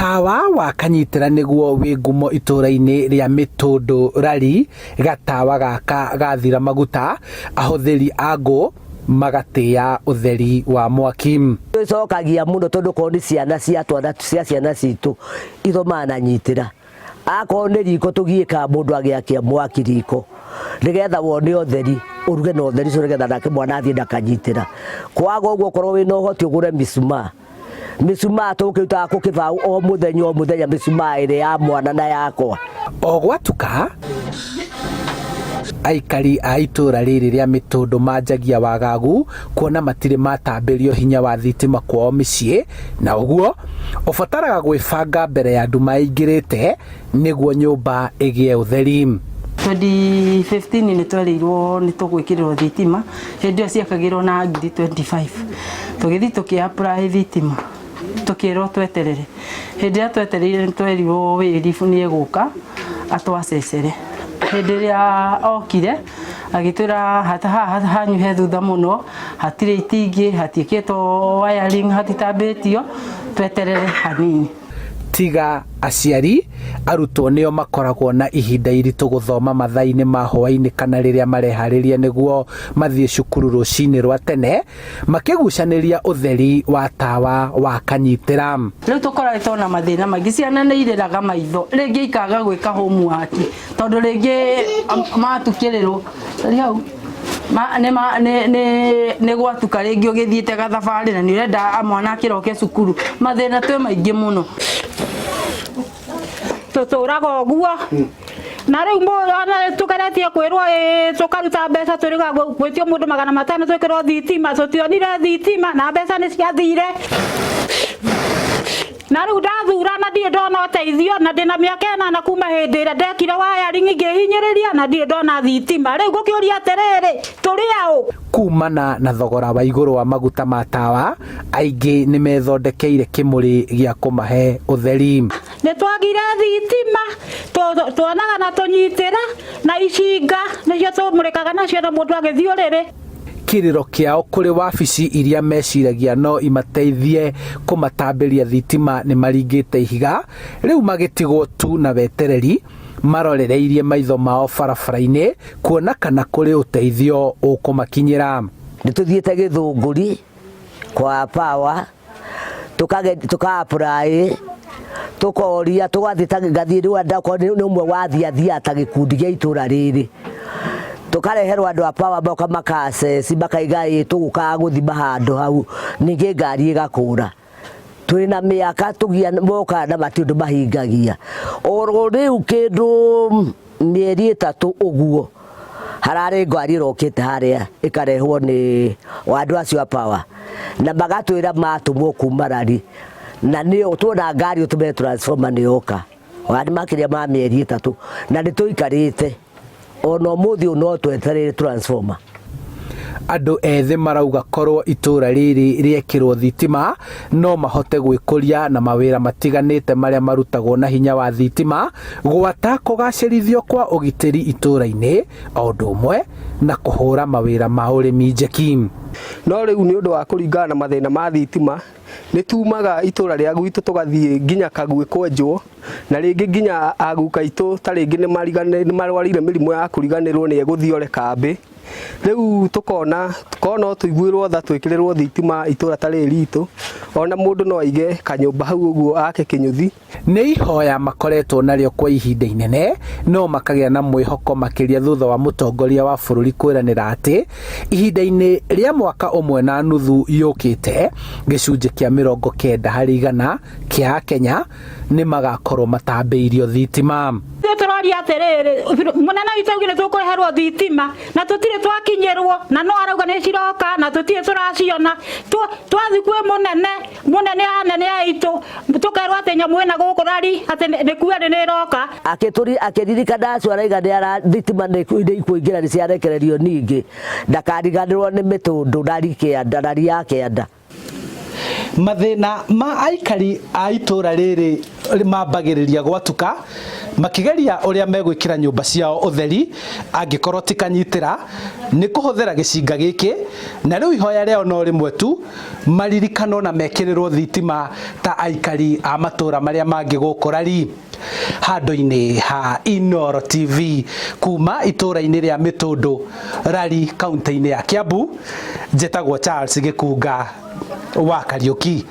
Tawa wa Kanyitĩra nĩguo wĩ ngumo itũra-inĩ rĩa Mĩtũndũ Rari. Gatawa gaka gathira maguta, ahũthĩri a ngũ magatĩa ũtheri wa mwaki. Tũcokagia mũno tondũ ko nĩ ciana cia twana cia ciana citũ ithoma na nyitĩra. Akorwo nĩ riko tũgiĩka mũndũ agĩakia mwaki riko nĩgetha wone ũtheri uruge na ũtheri ũcio nĩgetha nake mwana athiĩ ndakanyitĩra. Kwaga ũguo korwo wĩna ũhoti ũgũre misuma tũkĩrutaga gũkĩbau o mũthenya misuma ĩrĩ ya mwana na yakwa. O gwatuka aikari a itũra rĩrĩ rĩa Mĩtũndũ manjagia wagagu kuona matirĩ matambĩrio hinya wa thitima kwao mĩciĩ, na ũguo ũbataraga gwĩbanga mbere ya nduma ĩingĩrĩte nĩguo nyũmba ĩgĩe ũtheri. 2015 nĩ twerĩirwo nĩ tũgwĩkĩrĩrwo thitima, hĩndĩ ĩyo ciakagĩrwo na ngiri 25. Tũgĩthiĩ tũkĩ-apply thitima, tũkĩrwo tweterere. Hĩndĩ ĩrĩa twetereire nĩ twerirwo wĩribu nĩ egũka atwacecere. Hĩndĩ ĩrĩa okire agĩtwĩra haha hanyuhe thutha mũno, hatirĩ itingĩ, hatiĩkĩtwo wiring, hatitambĩtio, tweterere hanini. Tiga aciari, arutwo nĩo makoragwo na ihinda iritũ gũthoma mathaa-inĩ ma hwaĩ-inĩ kana rĩrĩa mareharĩria nĩguo mathiĩ cukuru rũcinĩ rwa tene, makĩgucanĩria ũtheri wa tawa wa Kanyitĩra. Rĩu tũkoretwo na mathĩna maingĩ, ciana nĩ irĩraga maitho, rĩngĩ ikaga gwĩka homework tondũ rĩngĩ matukĩrĩrwo hau nĩ gwatuka rĩngĩ ũgĩthiĩte gathabarĩ na nĩ ũrenda mwana akĩroke cukuru. Mathĩna twĩ maingĩ mũno. Tũtũraga ũguo na rĩu tũgeretie kwĩrwo tũkaruta mbeca tũrĩga gwĩtio mũndũ 500 twĩkĩrwo thitima, tũtionire thitima na mbeca nĩ ciathire. Na rĩu ndathura na ndirĩ ndona ũteithio, na ndĩna mĩaka 8 kuma hĩndĩ ĩrĩa ndekire wiring ngĩhinyĩrĩria na ndirĩ ndona thitima. Rĩu ngũkĩũria atĩrĩrĩ, tũrĩ aũ? Kumana na thogora wa igũrũ wa maguta ma tawa, aingĩ nĩ methondekeire kĩmũrĩ gĩa kũmahe ũtheri. Nĩ twagire thitima, tuonaga na tũnyitĩra na icinga nĩcio tũmũrĩkaga nacio na mũndũ agĩthiĩ ũrĩrĩ. Kĩrĩro kĩao kũrĩ wabici iria meciragia no imateithie kũmatambĩria thitima nĩ maringĩte ihiga, rĩu magĩtigwo tu na wetereri marorereirie maitho mao barabara-inĩ kuona kana kũrĩ ũteithio ũkũmakinyĩra. Nĩ tũthiĩte Gĩthũngũri kwa Power tuka-apply, tukoria tũgathiĩ ngathiĩ rĩu ndakorwo nĩ ũmwe wathiathia ta gĩkundi gĩa itũra rĩrĩ, tukareherwo andũ a Power moka makaceci makaiga tũgũkaga gũthima handũ hau, ningĩ ngari ĩgakũra. Twĩna mĩaka tũgia moka na matiũndũ mahingagia. Oro rĩu kĩndũ mĩeri 3 ũguo hararĩ ngari ĩrokĩte harĩa ĩkarehwo nĩ andũ acio a Power na magatwĩra matũmwo kuma Rari, na nĩyo tuona ngari ũtũme transformer nĩyoka. Wani makĩria ma mĩeri 3 na nĩ tũikarĩte ona ũmũthĩ no tweterere transformer. Andũ ethĩ marauga korwo itũra rĩrĩ rĩekĩrwo thitima no mahote gwĩkũria na mawĩra matiganĩte marĩa marutagwo na hinya wa thitima, gwata kũgacĩrithio kwa ũgitĩri itũra-inĩ o ũndũ ũmwe na kũhũra mawĩra ma ũrĩmi njeki. No rĩu nĩ ũndũ wa kũringana na mathĩna ma thitima nĩ tumaga itũra rĩa gwitũ tũgathiĩ nginya Kagwe kwenjwo, na rĩngĩ nginya aguka itũ ta rĩngĩ nĩ marwarire mĩrimũ ya kũriganĩrwo nĩ egũthiĩ ore kambĩ. Rĩu tukona tũiguĩrwo tha twĩkĩrĩrwo thitima itũra ta rĩrĩ ritũ, ona mũndũ no aige kanyũmba hau ũguo ake kĩnyũthi. Nĩ ihoya makoretwo narĩo kwa ihinda inene, no makagĩa na mwĩhoko makĩria thutha wa mũtongoria wa bũrũri kwĩranĩra atĩ ihinda-inĩ rĩa mwaka ũmwe na nuthu yũkĩte, gĩcunjĩ kĩa 90 harĩ 100 kĩa Kenya nĩ magakorwo matambĩirio thitima. Tũroria atĩrĩrĩ, mũnene witũ augire tũkũreherwo thitima na tũtirĩ twakinyĩrwo, na no arauga nĩ ciroka na tũtirĩ tũraciona. Twathiĩ kwĩ mũnene anene aitũ tũkerwo atĩ nyamũ ĩna gũkũ Rari atĩ nĩ kuga nĩ ĩroka. Akĩririkana acio araiga thitima nĩ ikũingĩra nĩ ciarekererio ningĩ, ndakariganĩrwo nĩ Mĩtũndũ Rari ya Kĩanda. Mathĩna ma aikari a itũra rĩrĩ mambagiriria gwatuka makigeria uria megwikira nyumba ciao utheri angikorwo tikanyitira ni kuhuthira gicinga giki na riu ihoya riao no rimwe tu maririkano na mekirirwo thitima ta aikari a matura maria mangi gukurari handu-ini ha Inooro TV kuma itura-ini ria Mitundu Rari kaunti-ini ya Kiambu. Njĩtagwo Charles Gĩkunga wa Kariuki.